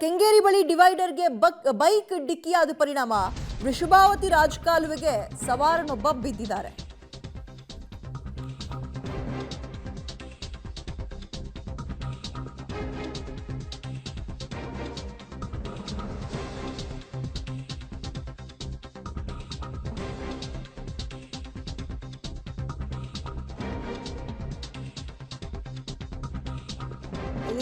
ಕೆಂಗೇರಿ ಬಳಿ ಡಿವೈಡರ್ಗೆ ಬೈಕ್ ಡಿಕ್ಕಿಯಾದ ಪರಿಣಾಮ ವೃಷಭಾವತಿ ರಾಜಕಾಲುವೆಗೆ ಸವಾರನೊಬ್ಬ ಬಿದ್ದಿದ್ದಾರೆ.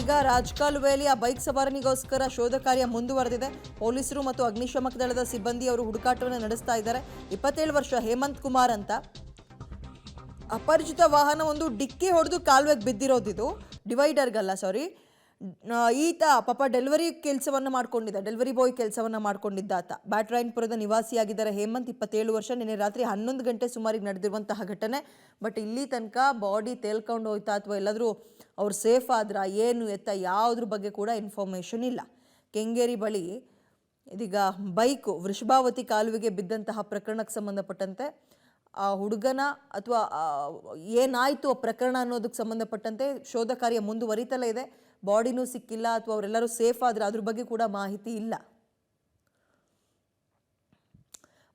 ಈಗ ರಾಜಕಾಲುವೆಯಲ್ಲಿ ಆ ಬೈಕ್ ಸವಾರನಿಗೋಸ್ಕರ ಶೋಧ ಕಾರ್ಯ ಮುಂದುವರೆದಿದೆ. ಪೊಲೀಸರು ಮತ್ತು ಅಗ್ನಿಶಾಮಕ ದಳದ ಸಿಬ್ಬಂದಿ ಅವರು ಹುಡುಕಾಟವನ್ನು ನಡೆಸ್ತಾ ಇದ್ದಾರೆ. 27 ವರ್ಷ ಹೇಮಂತ್ ಕುಮಾರ್ ಅಂತ ಅಪರಿಚಿತ ವಾಹನ ಒಂದು ಡಿಕ್ಕಿ ಹೊಡೆದು ಕಾಲುವೆಗೆ ಬಿದ್ದಿರೋದಿದು. ಡಿವೈಡರ್ಗಲ್ಲ, ಸಾರಿ. ಈತ ಪಾಪ ಡೆಲಿವರಿ ಕೆಲಸವನ್ನು ಮಾಡ್ಕೊಂಡಿದ್ದ, ಡೆಲಿವರಿ ಬಾಯ್ ಕೆಲಸವನ್ನು ಮಾಡ್ಕೊಂಡಿದ್ದ ಆತ. ಬ್ಯಾಟರಾಯನಪುರದ ನಿವಾಸಿಯಾಗಿದ್ದಾರೆ ಹೇಮಂತ್, 27 ವರ್ಷ. ನಿನ್ನೆ ರಾತ್ರಿ 11 ಗಂಟೆ ಸುಮಾರಿಗೆ ನಡೆದಿರುವಂತಹ ಘಟನೆ. ಬಟ್ ಇಲ್ಲಿ ತನಕ ಬಾಡಿ ತೇಲ್ಕೊಂಡು ಹೋಯ್ತಾ ಅಥವಾ ಎಲ್ಲಾದರೂ ಅವ್ರು ಸೇಫ್ ಆದ್ರ ಏನು ಎತ್ತ ಯಾವುದ್ರ ಬಗ್ಗೆ ಕೂಡ ಇನ್ಫಾರ್ಮೇಷನ್ ಇಲ್ಲ. ಕೆಂಗೇರಿ ಬಳಿ ಇದೀಗ ಬೈಕು ವೃಷಭಾವತಿ ಕಾಲುವೆಗೆ ಬಿದ್ದಂತಹ ಪ್ರಕರಣಕ್ಕೆ ಸಂಬಂಧಪಟ್ಟಂತೆ ಆ ಹುಡುಗನ ಅಥವಾ ಏನಾಯಿತು ಆ ಪ್ರಕರಣ ಅನ್ನೋದಕ್ಕೆ ಸಂಬಂಧಪಟ್ಟಂತೆ ಶೋಧ ಕಾರ್ಯ ಮುಂದುವರಿತಲೇ ಇದೆ. ಬಾಡಿನೂ ಸಿಕ್ಕಿಲ್ಲ ಅಥವಾ ಅವರೆಲ್ಲರೂ ಸೇಫ್ ಆದರೆ ಅದ್ರ ಬಗ್ಗೆ ಕೂಡ ಮಾಹಿತಿ ಇಲ್ಲ.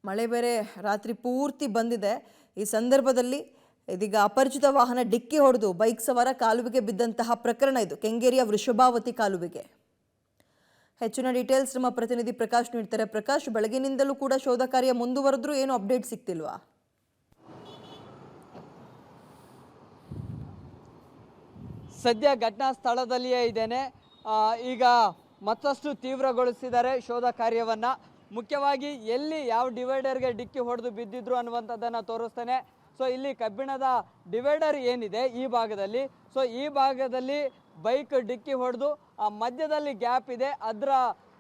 ಮಳೆ ಬೇರೆ ರಾತ್ರಿ ಪೂರ್ತಿ ಬಂದಿದೆ. ಈ ಸಂದರ್ಭದಲ್ಲಿ ಇದೀಗ ಅಪರಿಚಿತ ವಾಹನ ಡಿಕ್ಕಿ ಹೊಡೆದು ಬೈಕ್ ಸವಾರ ಕಾಲುವೆಗೆ ಬಿದ್ದಂತಹ ಪ್ರಕರಣ ಇದು, ಕೆಂಗೇರಿಯ ವೃಷಭಾವತಿ ಕಾಲುವೆಗೆ. ಹೆಚ್ಚಿನ ಡೀಟೇಲ್ಸ್ ನಮ್ಮ ಪ್ರತಿನಿಧಿ ಪ್ರಕಾಶ್ ನೀಡ್ತಾರೆ. ಪ್ರಕಾಶ್, ಬೆಳಗಿನಿಂದಲೂ ಕೂಡ ಶೋಧ ಕಾರ್ಯ ಮುಂದುವರೆದ್ರೂ ಏನು ಅಪ್ಡೇಟ್ ಸಿಗ್ತಿಲ್ವಾ? ಸದ್ಯ ಘಟನಾ ಸ್ಥಳದಲ್ಲಿಯೇ ಇದ್ದೇನೆ. ಈಗ ಮತ್ತಷ್ಟು ತೀವ್ರಗೊಳಿಸಿದ್ದಾರೆ ಶೋಧ ಕಾರ್ಯವನ್ನು. ಮುಖ್ಯವಾಗಿ ಎಲ್ಲಿ ಯಾವ ಡಿವೈಡರ್ಗೆ ಡಿಕ್ಕಿ ಹೊಡೆದು ಬಿದ್ದಿದ್ರು ಅನ್ನುವಂಥದ್ದನ್ನು ತೋರಿಸ್ತೇನೆ. ಸೊ ಇಲ್ಲಿ ಕಬ್ಬಿಣದ ಡಿವೈಡರ್ ಏನಿದೆ ಈ ಭಾಗದಲ್ಲಿ, ಸೊ ಈ ಭಾಗದಲ್ಲಿ ಬೈಕ್ ಡಿಕ್ಕಿ ಹೊಡೆದು ಆ ಮಧ್ಯದಲ್ಲಿ ಗ್ಯಾಪ್ ಇದೆ, ಅದರ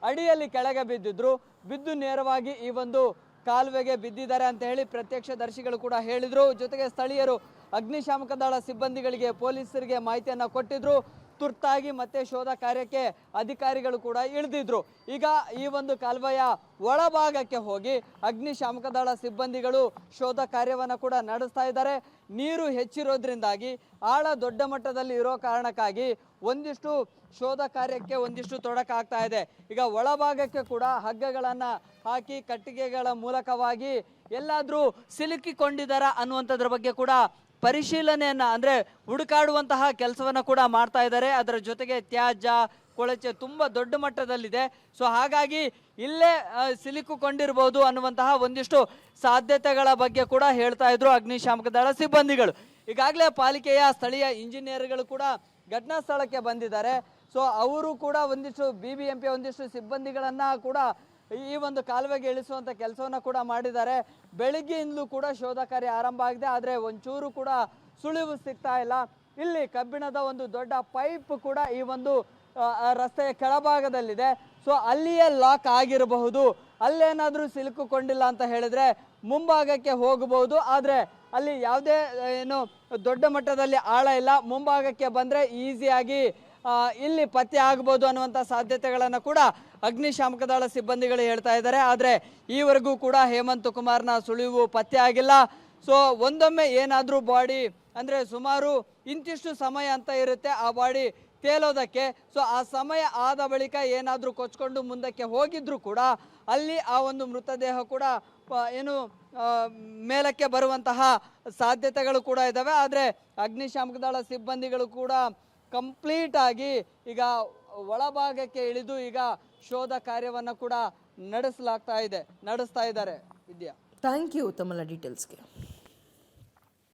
ಅಡಿಯಲ್ಲಿ ಕೆಳಗೆ ಬಿದ್ದು ನೇರವಾಗಿ ಈ ಒಂದು ಕಾಲುವೆಗೆ ಬಿದ್ದಿದ್ದಾರೆ ಅಂತ ಹೇಳಿ ಪ್ರತ್ಯಕ್ಷದರ್ಶಿಗಳು ಕೂಡ ಹೇಳಿದರು. ಜೊತೆಗೆ ಸ್ಥಳೀಯರು ಅಗ್ನಿಶಾಮಕ ದಳ ಸಿಬ್ಬಂದಿಗಳಿಗೆ, ಪೊಲೀಸರಿಗೆ ಮಾಹಿತಿಯನ್ನು ಕೊಟ್ಟಿದ್ರು. ತುರ್ತಾಗಿ ಮತ್ತೆ ಶೋಧ ಕಾರ್ಯಕ್ಕೆ ಅಧಿಕಾರಿಗಳು ಕೂಡ ಇಳಿದಿದ್ರು. ಈಗ ಈ ಒಂದು ಕಾಲುವೆಯ ಒಳಭಾಗಕ್ಕೆ ಹೋಗಿ ಅಗ್ನಿಶಾಮಕ ದಳ ಸಿಬ್ಬಂದಿಗಳು ಶೋಧ ಕಾರ್ಯವನ್ನು ಕೂಡ ನಡೆಸ್ತಾ ಇದ್ದಾರೆ. ನೀರು ಹೆಚ್ಚಿರೋದ್ರಿಂದಾಗಿ ಆಳ ದೊಡ್ಡ ಮಟ್ಟದಲ್ಲಿ ಇರೋ ಕಾರಣಕ್ಕಾಗಿ ಒಂದಿಷ್ಟು ಶೋಧ ಕಾರ್ಯಕ್ಕೆ ಒಂದಿಷ್ಟು ತೊಡಕಾಗ್ತಾ ಇದೆ. ಈಗ ಒಳಭಾಗಕ್ಕೆ ಕೂಡ ಹಗ್ಗಗಳನ್ನು ಹಾಕಿ ಕಟ್ಟಿಗೆಗಳ ಮೂಲಕವಾಗಿ ಎಲ್ಲಾದರೂ ಸಿಲುಕಿಕೊಂಡಿದ್ದಾರಾ ಅನ್ನುವಂಥದ್ರ ಬಗ್ಗೆ ಕೂಡ ಪರಿಶೀಲನೆಯನ್ನ ಅಂದರೆ ಹುಡುಕಾಡುವಂತಹ ಕೆಲಸವನ್ನು ಕೂಡ ಮಾಡ್ತಾ ಇದ್ದಾರೆ. ಅದರ ಜೊತೆಗೆ ತ್ಯಾಜ್ಯ ಕೊಳಚೆ ತುಂಬ ದೊಡ್ಡ ಮಟ್ಟದಲ್ಲಿದೆ. ಸೊ ಹಾಗಾಗಿ ಇಲ್ಲೇ ಸಿಲುಕಿಕೊಂಡಿರ್ಬೋದು ಅನ್ನುವಂತಹ ಒಂದಿಷ್ಟು ಸಾಧ್ಯತೆಗಳ ಬಗ್ಗೆ ಕೂಡ ಹೇಳ್ತಾ ಇದ್ರು ಅಗ್ನಿಶಾಮಕ ದಳ ಸಿಬ್ಬಂದಿಗಳು. ಈಗಾಗಲೇ ಪಾಲಿಕೆಯ ಸ್ಥಳೀಯ ಇಂಜಿನಿಯರ್ಗಳು ಕೂಡ ಘಟನಾ ಸ್ಥಳಕ್ಕೆ ಬಂದಿದ್ದಾರೆ. ಸೊ ಅವರು ಕೂಡ ಒಂದಿಷ್ಟು BBMP ಒಂದಿಷ್ಟು ಸಿಬ್ಬಂದಿಗಳನ್ನ ಕೂಡ ಈ ಒಂದು ಕಾಲುವೆಗೆ ಇಳಿಸುವಂಥ ಕೆಲಸವನ್ನು ಕೂಡ ಮಾಡಿದ್ದಾರೆ. ಬೆಳಗ್ಗೆಯಿಂದಲೂ ಕೂಡ ಶೋಧ ಕಾರ್ಯ ಆರಂಭ ಆಗಿದೆ, ಆದರೆ ಒಂಚೂರು ಕೂಡ ಸುಳಿವು ಸಿಗ್ತಾ ಇಲ್ಲ. ಇಲ್ಲಿ ಕಬ್ಬಿಣದ ಒಂದು ದೊಡ್ಡ ಪೈಪ್ ಕೂಡ ಈ ಒಂದು ರಸ್ತೆಯ ಕೆಳಭಾಗದಲ್ಲಿದೆ. ಸೊ ಅಲ್ಲಿಯೇ ಲಾಕ್ ಆಗಿರಬಹುದು. ಅಲ್ಲೇನಾದರೂ ಸಿಲುಕಿಕೊಂಡಿಲ್ಲ ಅಂತ ಹೇಳಿದ್ರೆ ಮುಂಭಾಗಕ್ಕೆ ಹೋಗಬಹುದು, ಆದರೆ ಅಲ್ಲಿ ಯಾವುದೇ ಏನು ದೊಡ್ಡ ಮಟ್ಟದಲ್ಲಿ ಆಳ ಇಲ್ಲ. ಮುಂಭಾಗಕ್ಕೆ ಬಂದರೆ ಈಸಿಯಾಗಿ ಇಲ್ಲಿ ಪತ್ತೆ ಆಗ್ಬೋದು ಅನ್ನುವಂಥ ಸಾಧ್ಯತೆಗಳನ್ನು ಕೂಡ ಅಗ್ನಿಶಾಮಕ ದಳ ಸಿಬ್ಬಂದಿಗಳು ಹೇಳ್ತಾ ಇದ್ದಾರೆ. ಆದರೆ ಈವರೆಗೂ ಕೂಡ ಹೇಮಂತ್ ಕುಮಾರ್ನ ಸುಳಿವು ಪತ್ತೆ ಆಗಿಲ್ಲ. ಸೊ ಒಂದೊಮ್ಮೆ ಏನಾದರೂ ಬಾಡಿ ಅಂದರೆ ಸುಮಾರು ಇಂತಿಷ್ಟು ಸಮಯ ಅಂತ ಇರುತ್ತೆ ಆ ಬಾಡಿ ತೇಲೋದಕ್ಕೆ. ಸೊ ಆ ಸಮಯ ಆದ ಬಳಿಕ ಏನಾದರೂ ಕೊಚ್ಕೊಂಡು ಮುಂದಕ್ಕೆ ಹೋಗಿದ್ರು ಕೂಡ ಅಲ್ಲಿ ಆ ಒಂದು ಮೃತದೇಹ ಕೂಡ ಏನು ಮೇಲಕ್ಕೆ ಬರುವಂತಹ ಸಾಧ್ಯತೆಗಳು ಕೂಡ ಇದ್ದಾವೆ. ಆದರೆ ಅಗ್ನಿಶಾಮಕ ದಳ ಸಿಬ್ಬಂದಿಗಳು ಕೂಡ ಕಂಪ್ಲೀಟ್ ಆಗಿ ಈಗ ಒಳಭಾಗಕ್ಕೆ ಇಳಿದು ಈಗ ಶೋಧ ಕಾರ್ಯವನ್ನು ಕೂಡ ನಡೆಸ್ತಾ ಇದ್ದಾರೆ. ವಿದ್ಯಾ, ಥ್ಯಾಂಕ್ ಯು ತಮ್ಮೆಲ್ಲ ಡೀಟೇಲ್ಸ್ಗೆ.